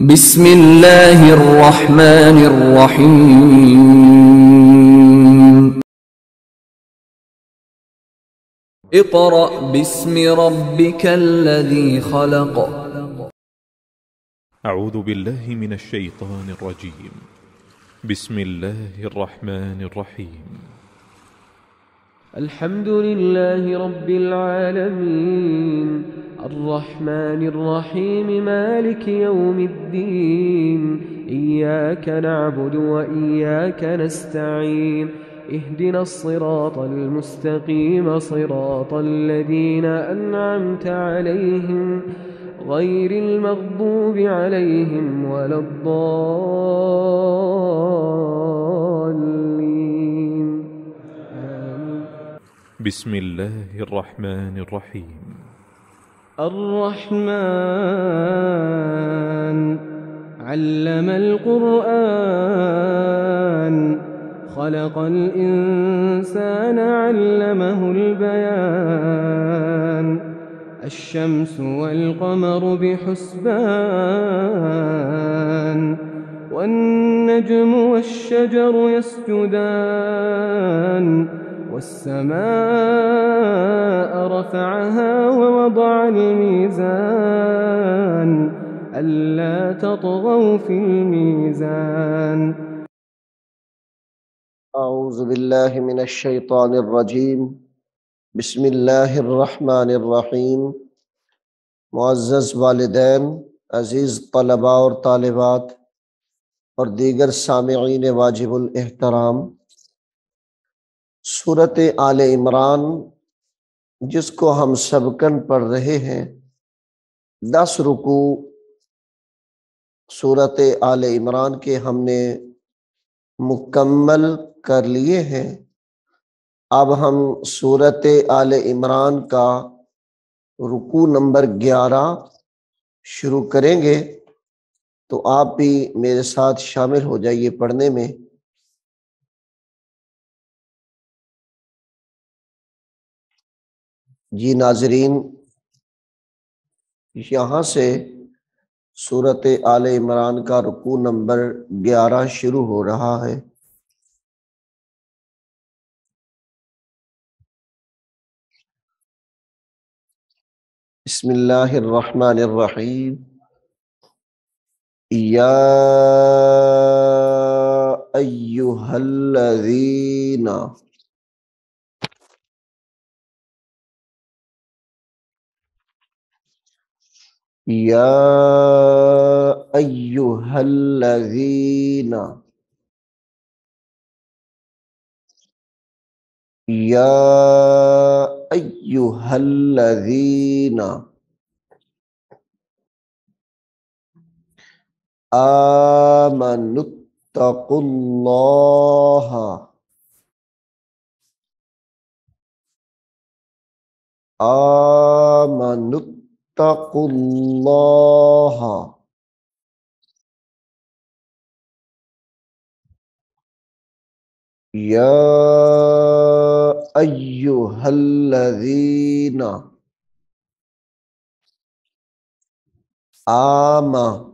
بسم الله الرحمن الرحيم اقرأ باسم ربك الذي خلق. أعوذ بالله من الشيطان الرجيم. بسم الله الرحمن الرحيم. الحمد لله رب العالمين الرحمن الرحيم مالك يوم الدين إياك نعبد وإياك نستعين اهدنا الصراط المستقيم صراط الذين أنعمت عليهم غير المغضوب عليهم ولا الضالين. بسم الله الرحمن الرحيم. الرحمن علم القرآن خلق الإنسان علمه البيان الشمس والقمر بحسبان والنجم والشجر يسجدان والسماء رفعها ووضع الميزان ألا تطغوا في الميزان. اعوذ باللہ من الشیطان الرجیم. بسم اللہ الرحمن الرحیم. معزز والدین، عزیز طلباء اور طالبات اور دیگر سامعین واجب الاحترام، سورۃ آل عمران جس کو ہم سبقاً پڑھ رہے ہیں، 10 رکوع سورۃ آل عمران کے ہم نے مکمل کر لیے ہیں۔ اب ہم سورۃ آل عمران کا رکوع نمبر 11 شروع کریں گے، تو آپ بھی میرے ساتھ شامل ہو جائیے پڑھنے میں۔ جی ناظرین، یہاں سے سورۃ آل عمران کا رکوع نمبر 11 شروع ہو رہا ہے۔ بسم اللہ الرحمن الرحیم۔ یا ایہا الذین یا ایہا الذین یا ایہا الذین آمنوا اتقوا اللہ آمنوا اتقوا اللہ یا ایہا الذین آمنوا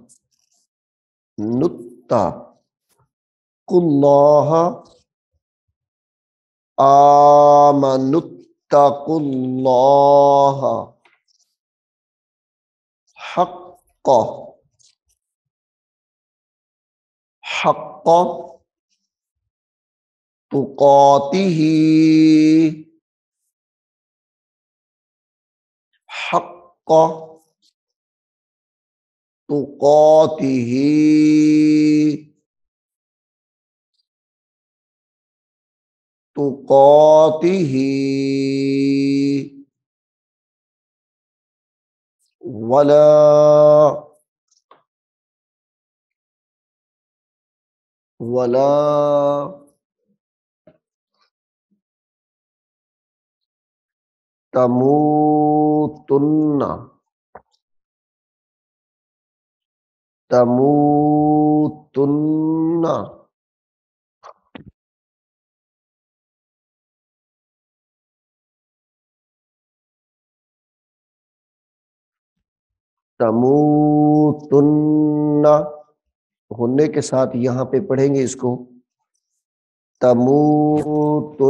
اتقوا اللہ آمنوا اتقوا اللہ حق تقاتہ حق تقاتہ ولا تموتن غنّے کے ساتھ یہاں پہ پڑھیں گے اس کو، تموتن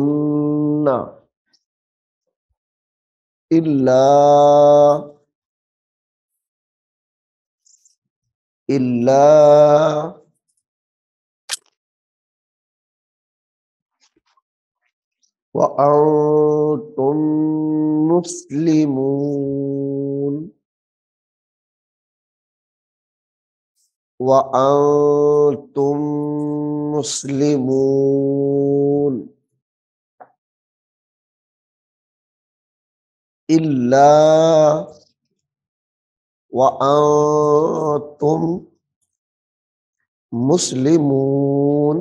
الا وانتم مسلمون، وانتم مسلمون، الا وانتم مسلمون،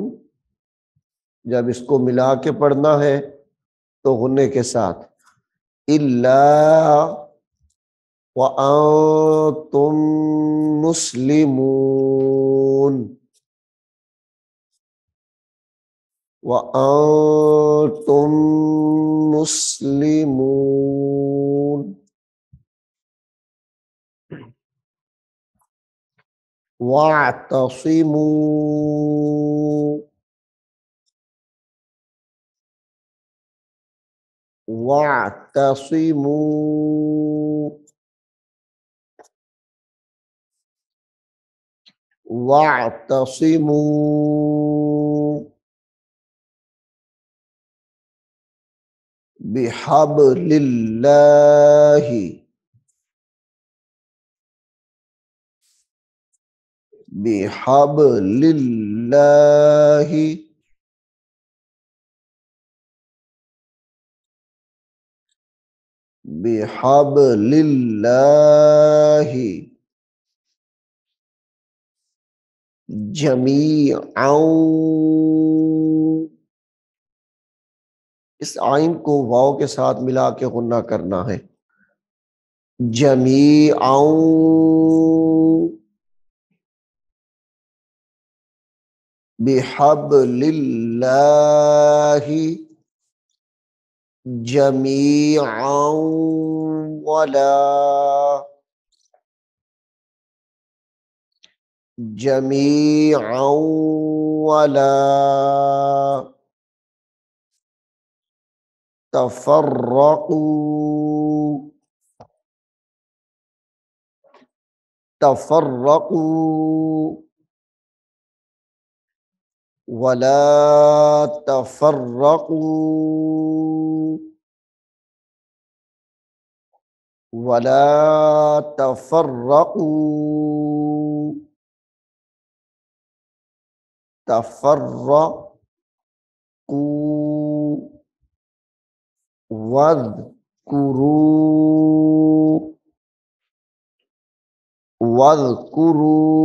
جب اس کو ملا کے پڑھنا ہے تو غنّے کے ساتھ، الا وانتم مسلمون، وانتم مسلمون، واعتصموا واعتصموا واعتصموا بحبل اللہ بحبل اللہ بحبل اللہ جمیعا، اس آئین کو واو کے ساتھ ملا کے غنّہ کرنا ہے، جمیعا بحبل اللہ جمیعا ولا جمیعا ولا تفرقوا تفرقوا ولا تفرقوا ولا تفرقوا تفرقوا واذكروا واذكروا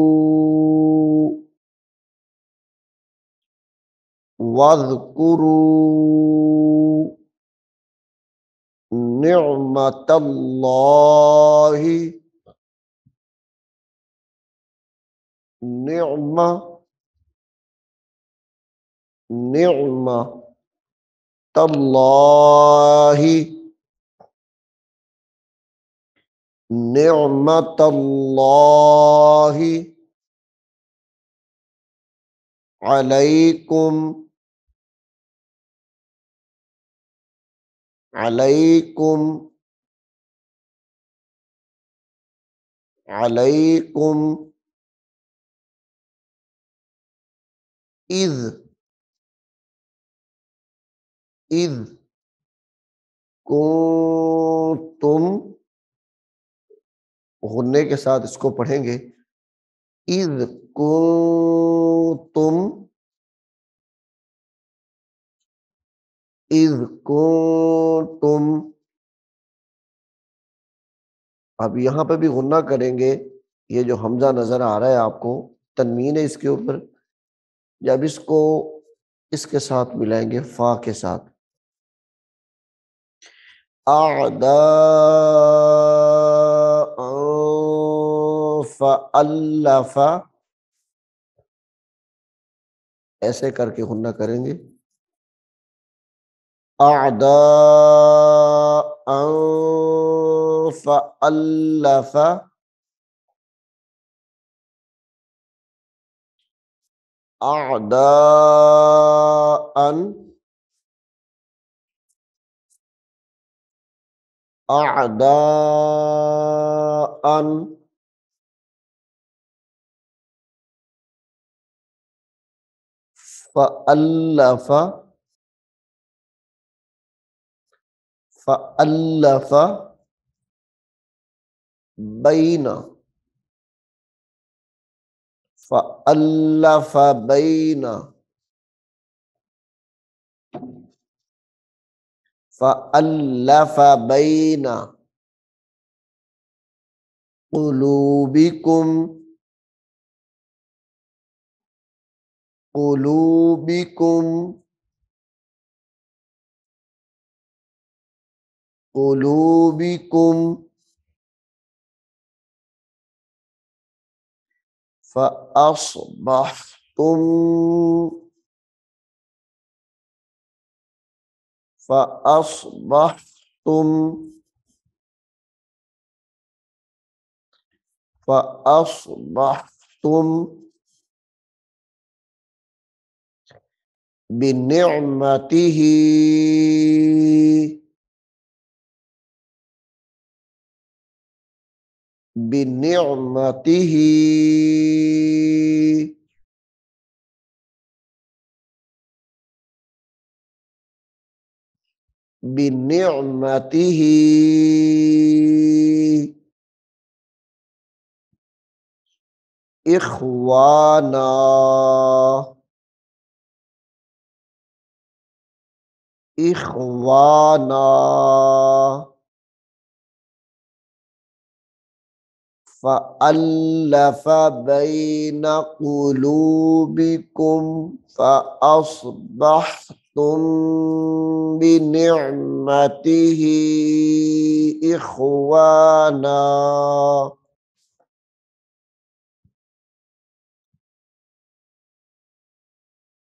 واذكروا نعمت اللہ نعمت اللہ نعمت اللہ علیکم علیکم علیکم اذ کنتم، غنّے کے ساتھ اس کو پڑھیں گے، اذ کنتم اذ کنتم، اب یہاں پہ بھی غنّہ کریں گے، یہ جو حمزہ نظر آ رہا ہے آپ کو تنوین ہے اس کے اوپر، جب اس کو اس کے ساتھ ملائیں گے فا کے ساتھ، اعداء فألف، ایسے کر کے غنّہ کریں گے، اعداء فألف أعداء أعداء فألف فألف بين فألف بين فألف بين قلوبكم قلوبكم قلوبكم فأصبحتم فأصبحتم فأصبحتم بنعمته بنعمته بنعمته إخوانا إخوانا فألف بين قلوبكم فأصبحتم بنعمته إخوانا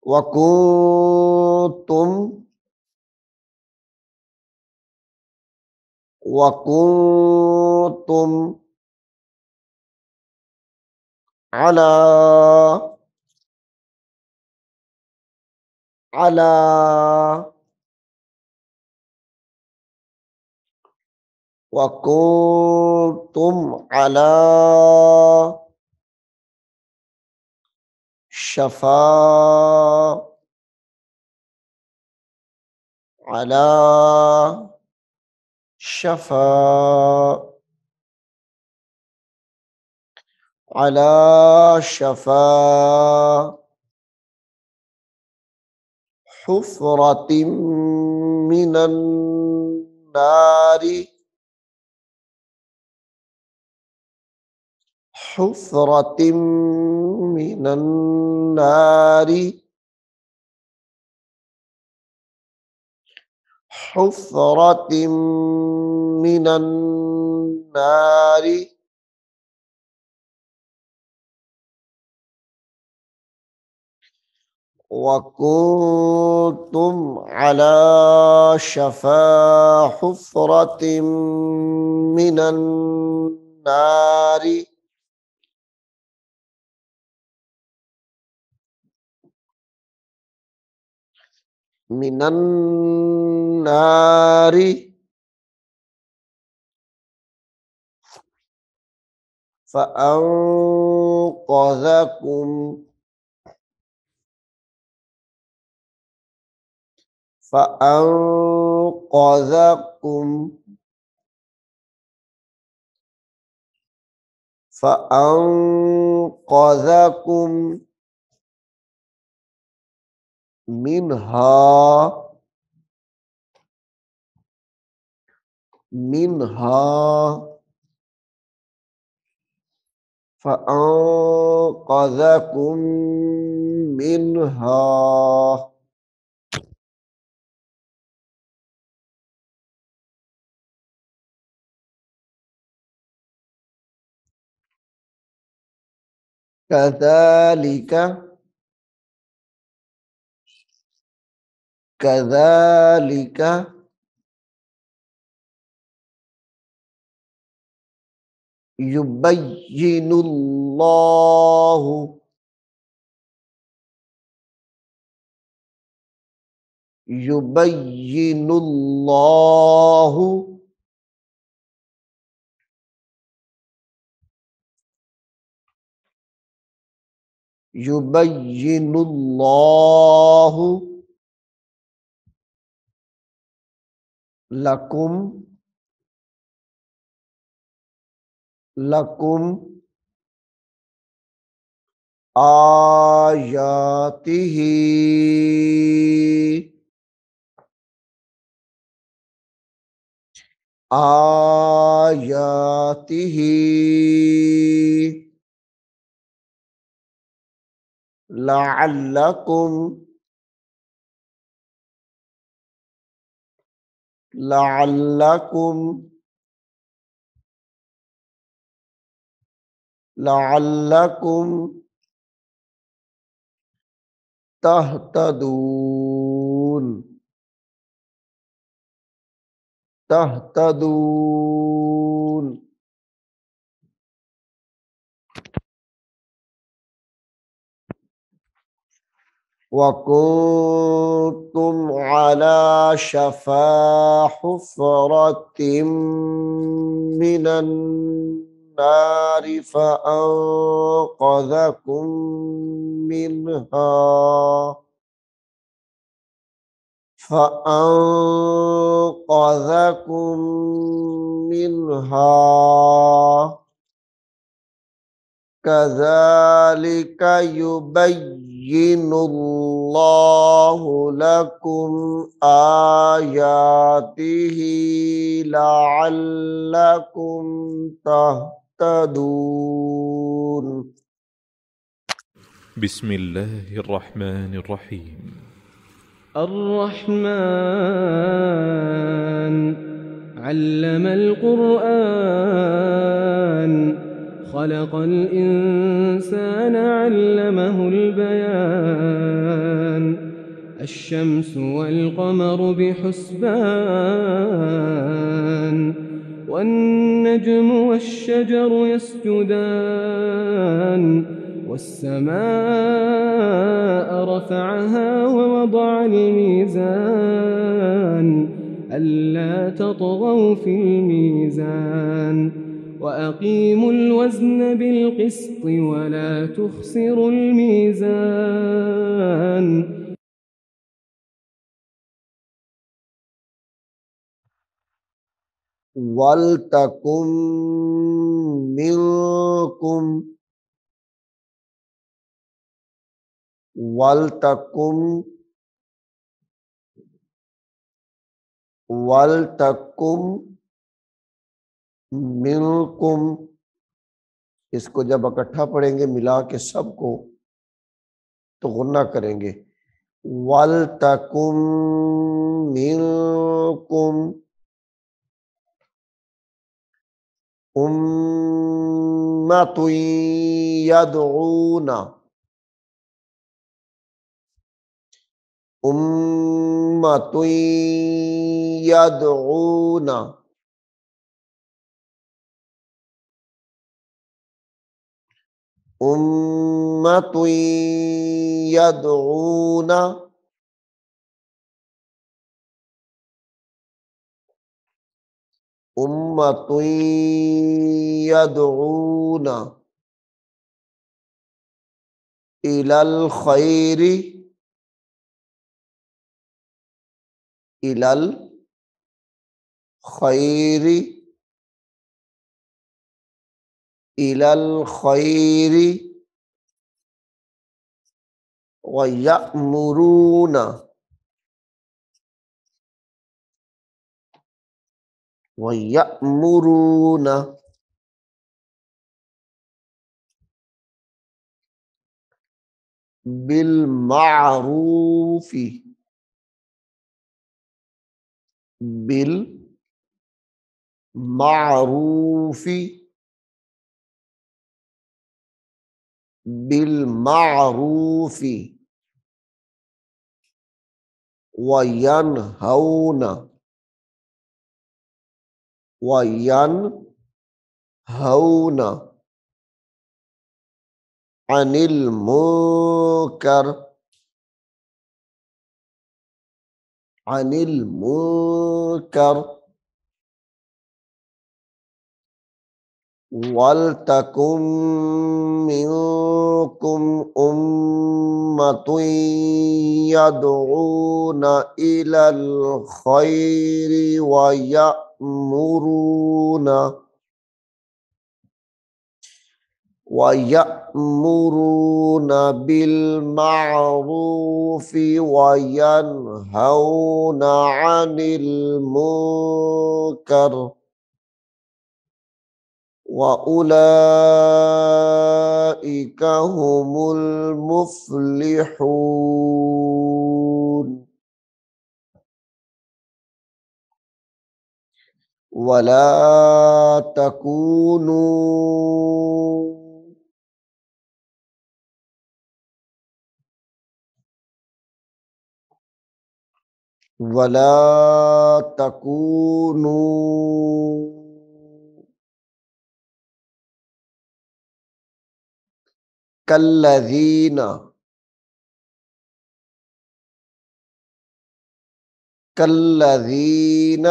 وكنتم على على وكنتم على شفا على شفا على شفا حفرة من النار حفرة من النار حفرة من النار وكنتم على شفا حفرة من النار من النار فأنقذكم فأنقذكم فأنقذكم منها فأنقذكم منها كذلك كذلك يبين الله یبین اللہ یبین اللہ لکم لکم آیاتہ آیاتہ لعلکم لعلکم لعلکم تہتدون تہتدون وَكُنتُمْ عَلَى شَفَا حُفْرَةٍ مِّنَ النَّارِ فَأَنقَذَكُم مِّنْهَا كَذَلِكَ يُبَيِّنُ اللَّهُ لَكُمْ آيَاتِهِ لَعَلَّكُمْ تَهْتَدُونَ بسم الله الرحمن الرحيم. الرحمن علم القرآن خلق الإنسان علمه البيان الشمس والقمر بحسبان والنجم والشجر يسجدان والسماء رفعها ووضع الميزان ألا تطغوا في الميزان وأقيموا الوزن بالقسط ولا تخسروا الميزان وَلْتَكُن مِّنكُمْ وَلْتَكُن وَلْتَكُن مِّنكُم اس کو جب اکٹھا پڑھیں گے ملا کے سب کو تو غنہ کریں گے. وَلْتَكُن مِّنكُمْ أُمَّةٌ يَدْعُونَ أُمَّةٌ يَدْعُونَ أُمَّةٌ يَدْعُونَ أُمَّةٌ يَدْعُونَ إِلَى الْخَيْرِ إِلَى الْخَيْرِ إِلَى الْخَيْرِ وَيَأْمُرُونَ بالمعروف بالمعروف بالمعروف وینہون عن المنکر عن المنكر وَلْتَكُنْ مِنْكُمْ أُمَّةٌ يَدْعُونَ إِلَى الْخَيْرِ وَيَأْمُرُونَ بِالْمَعْرُوفِ وَيَنْهَوْنَ عَنِ الْمُنكَرِ وَأُولَئِكَ هُمُ الْمُفْلِحُونَ وَلَا تكونوا كالذين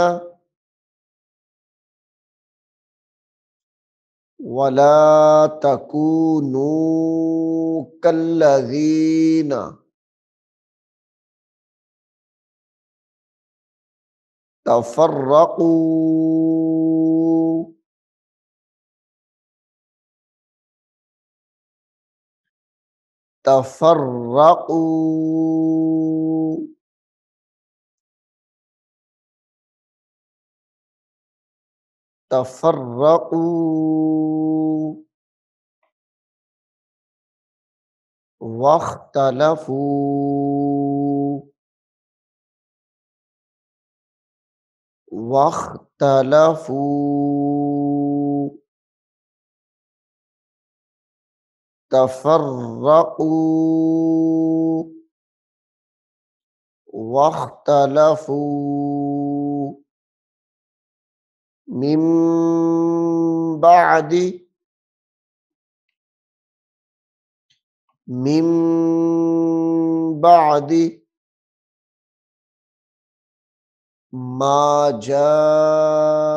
ولا تكونوا كالذين تفرقوا واختلفوا تفرقوا واختلفوا من بعد ما جاء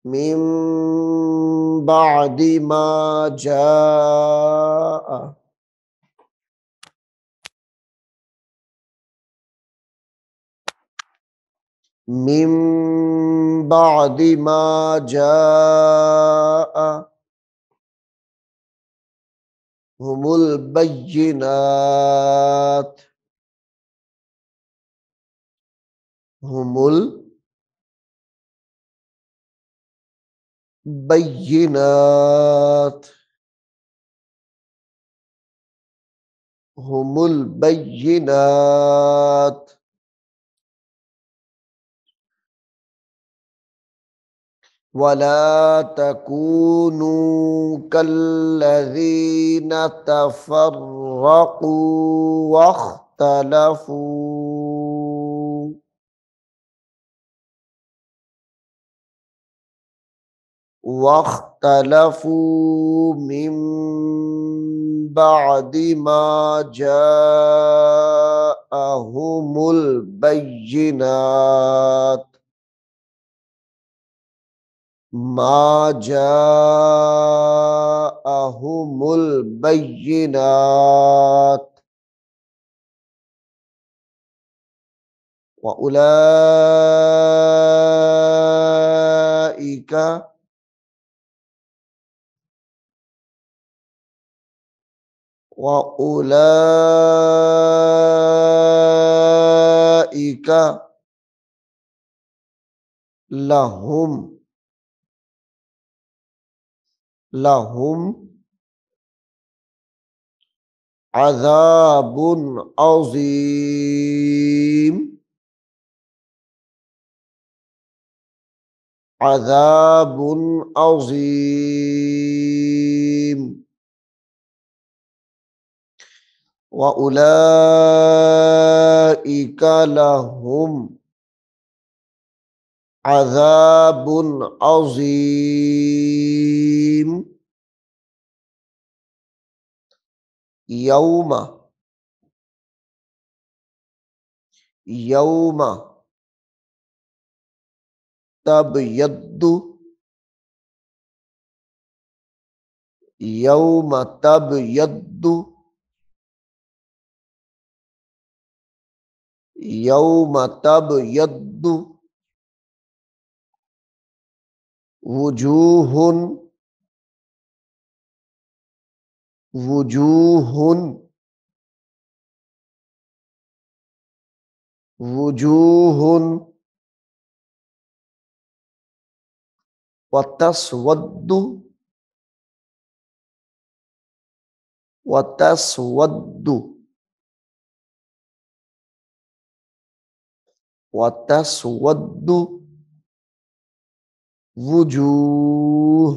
من بعد ما جاء من بعد ما جاء هم البينات هم البينات ولا تكونوا كالذين تفرقوا واختلفوا من بعد ما جاءهم البينات وأولئك لهم عذاب عظيم وأولئك لهم عذاب عظیم یوم یوم تبیض یوم تبیض یوم تبیض وجوہ وجوہ وجوہ وتسود وتسود وتسود وجوہ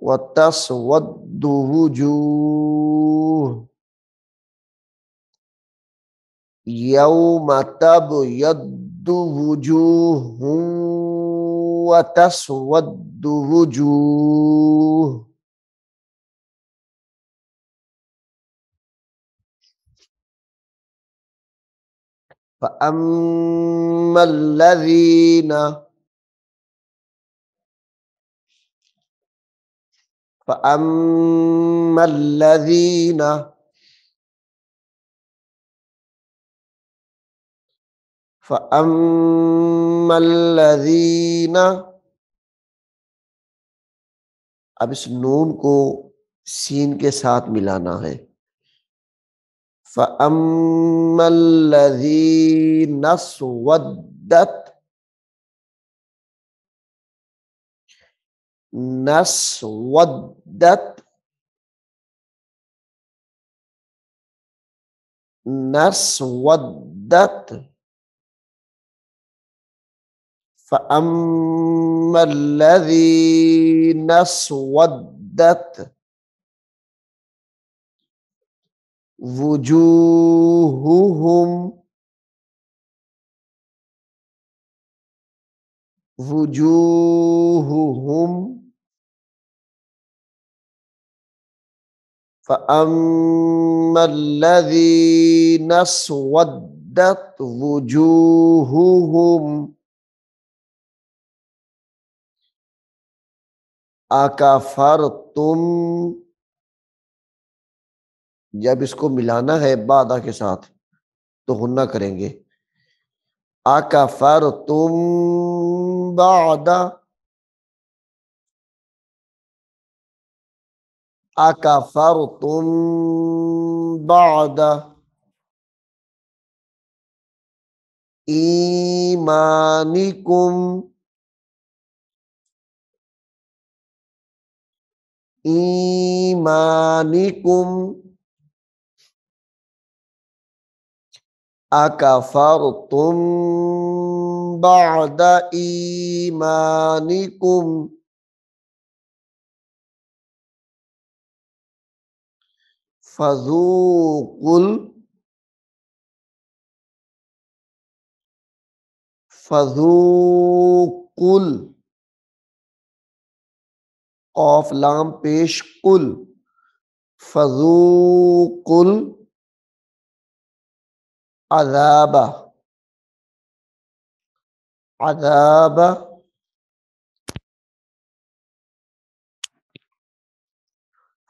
وتسود وجوہ یوم تبیض وجوہ وتسود وجوہ فأما الذين فأما الذين فأما الذين اب اس نون کو سین کے ساتھ ملانا ہے. فأما الذين اسودت نسودت نسودت فأما الذين اسودت وجوههم وجوههم فأما الذين اسودت وجوههم اکفرتم جب اس کو ملانا ہے بعدہ کے ساتھ تو غنہ کریں گے. اکفرتم بعد اکفرتم بعد ایمانکم ایمانکم اکفرتم بعد ایمانکم فذوقوا قاف لام پیش قل فذوقوا العذاب عذاب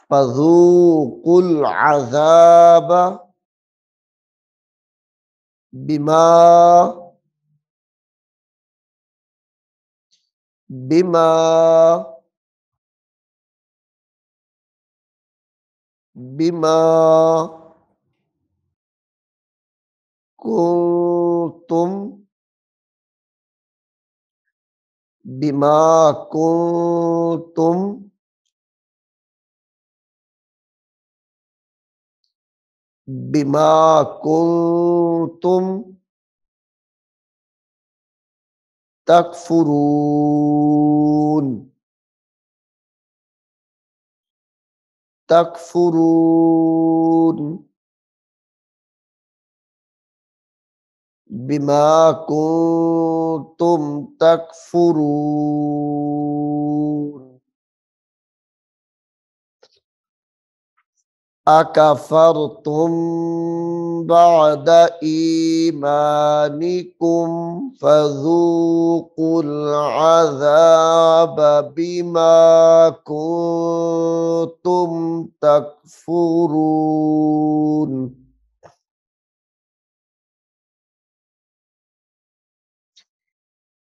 فذوقوا العذاب بما بما بما کنتم بما کنتم بما کنتم تکفرون تکفرون بما کنتم تکفرون اکفرتم بعد ایمانکم فذوقوا العذاب بما کنتم تکفرون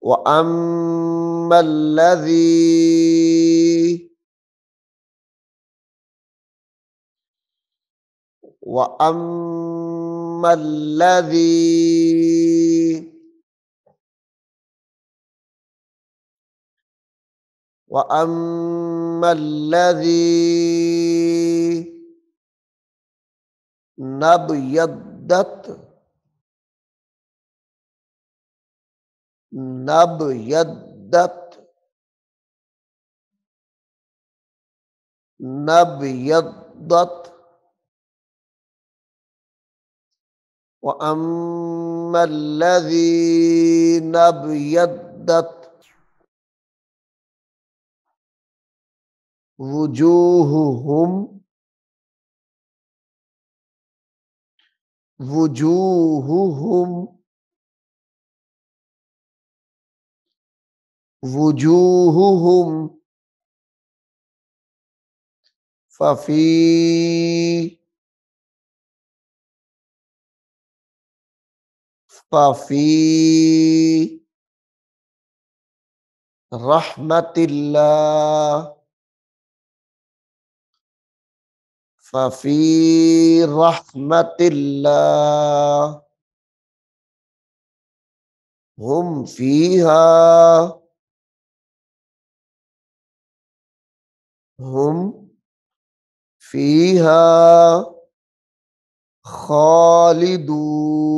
وَأَمَّا الَّذِي وَأَمَّا الَّذِي وَأَمَّا الَّذِي نَبْيَضَّتْ نَبْيَضَّتْ نَبْيَضَّتْ وَأَمَّا الَّذِينَ ابْيَضَّتْ وُجُوهُهُمْ وُجُوهُهُمْ وُجُوهُهُمْ ففي رحمة الله ففي رحمة الله هم فيها خالدون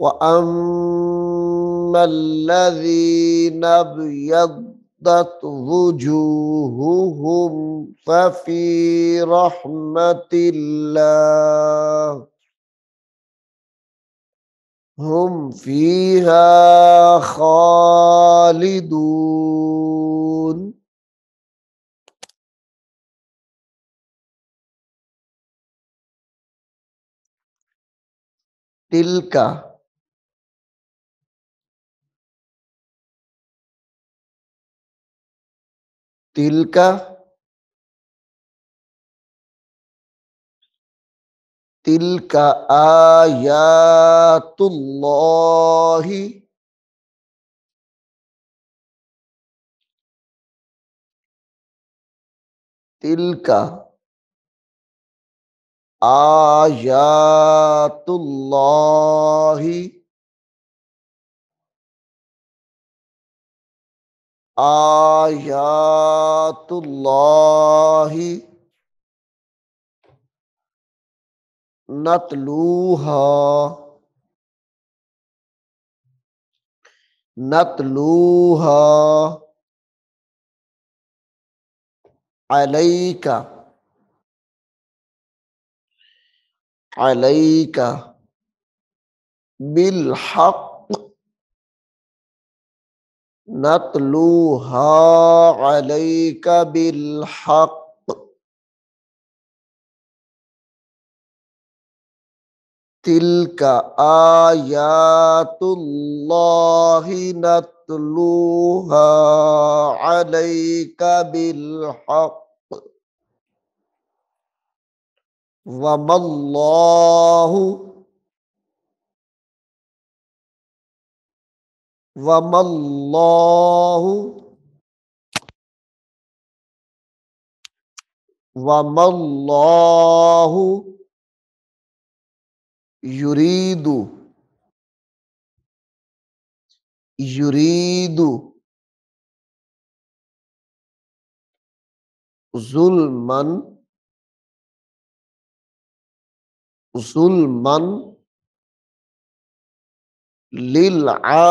وَأَمَّا الَّذِينَ ابْيَضَّتْ وُجُوهُهُمْ فَفِي رَحْمَةِ اللَّهِ هم فِيهَا خَالِدُونَ تِلْكَ تِلْكَ تِلْكَ آيَاتُ اللَّهِ تِلْكَ آيات اللہ آیات اللہ نتلوہا نتلوہا علیک علیک بالحق نتلوہا علیک بالحق تلک آیات اللہ نتلوہا علیک بالحق وما اللہ وما اللہ وما اللہ یرید یرید ظلما ظلما للعالمین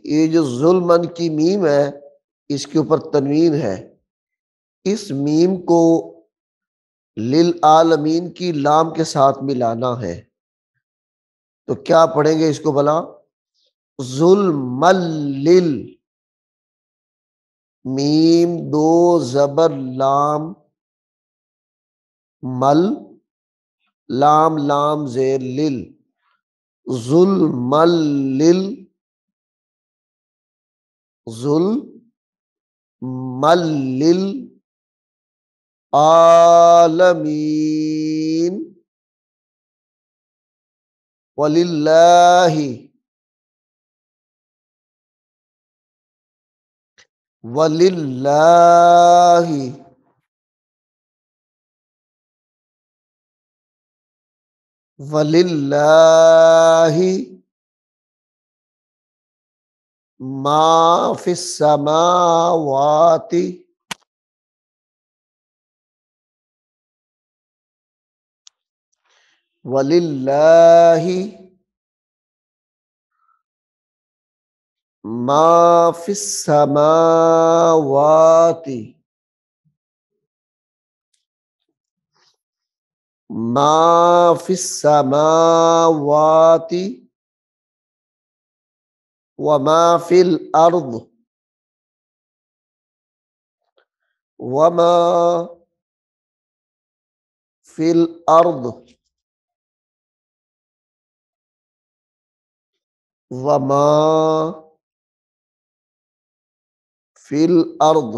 یہ جو ظلمن کی میم ہے اس کے اوپر تنوین ہے اس میم کو للعالمین کی لام کے ساتھ ملانا ہے، تو کیا پڑھیں گے اس کو بلا؟ ظلم لل، میم دو زبر لام، مل، لام لام زیر لل، ظلم لل، ظلم لل عالمین، وللہ وللہ وللہ ما فی السماوات وللہ ما فی السماوات ما فی السماوات وما فی الارض وما فی الارض وما فی الارض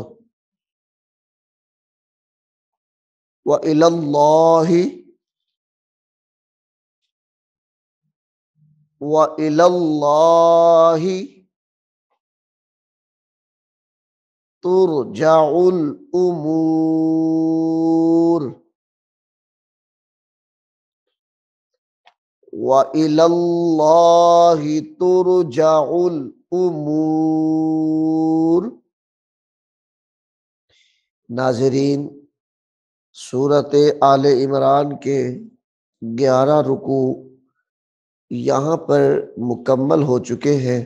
وإلی اللہ وإلی اللہ ترجع الأمور وإلی اللہ ترجع الأمور۔ ناظرین، سورۃ آل عمران کے 11 رکوع یہاں پر مکمل ہو چکے ہیں۔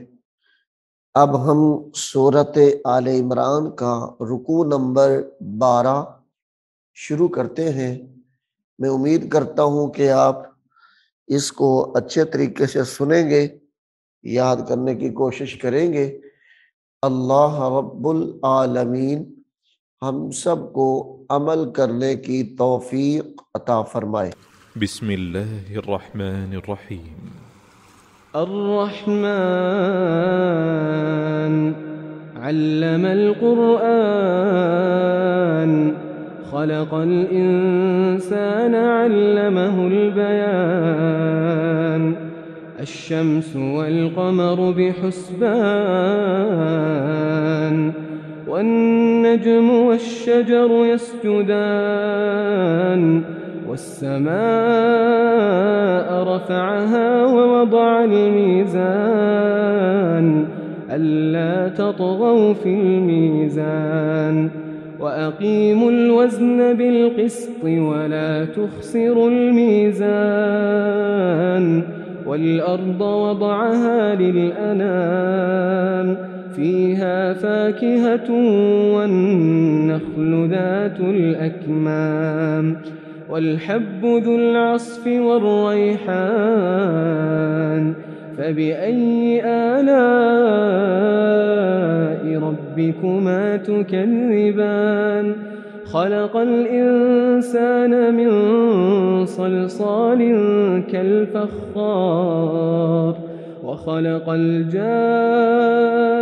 اب ہم سورۃ آل عمران کا رکوع نمبر 12 شروع کرتے ہیں۔ میں امید کرتا ہوں کہ آپ اس کو اچھے طریقے سے سنیں گے، یاد کرنے کی کوشش کریں گے۔ اللہ رب العالمین ہم سب کو عمل کرنے کی توفیق عطا فرمائے۔ بسم اللہ الرحمن الرحیم۔ الرحمن علم القرآن خلق الإنسان علمه البيان الشمس والقمر بحسبان والنجم والشجر يسجدان والسماء رفعها ووضع الميزان ألا تطغوا في الميزان وأقيموا الوزن بالقسط ولا تخسروا الميزان والأرض وضعها للأنام فيها فاكهة والنخل ذات الأكمام والحب ذو العصف والريحان فبأي آلاء ربكما تكذبان خلق الإنسان من صلصال كالفخار وخلق الجان